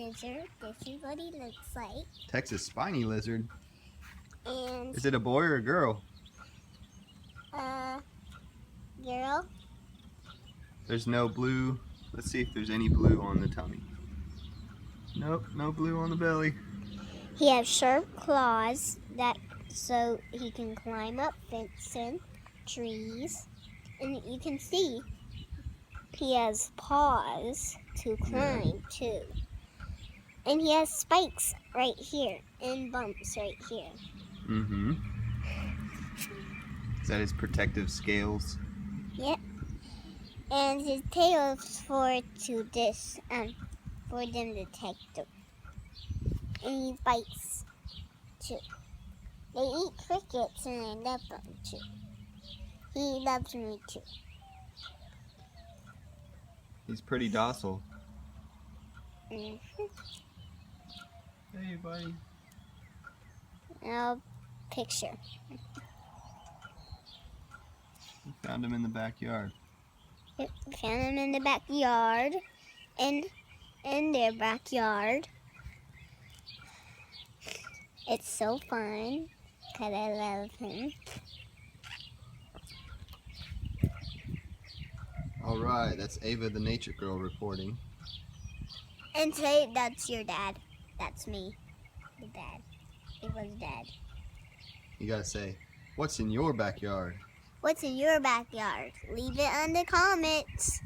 lizard. This is what he looks like. Texas Spiny Lizard. And Is it a boy or a girl? girl. There's no blue. Let's see if there's any blue on the tummy. Nope, no blue on the belly. He has sharp claws so he can climb up fences, trees, and you can see he has paws to climb too. And he has spikes right here and bumps right here. Mm-hmm. Is that his protective scales? Yep. And his tail is for them to take them. And he bites too. They eat crickets and I love them too. He loves me too. He's pretty docile. Mm-hmm. Hey, buddy. Now, picture. We found him in the backyard. Yep, we found him in the backyard. In their backyard. It's so fun because I love him. All right, that's Ava the nature girl reporting. And say that's your dad. That's me, the dad. It was dad. You gotta say, what's in your backyard? What's in your backyard? Leave it in the comments.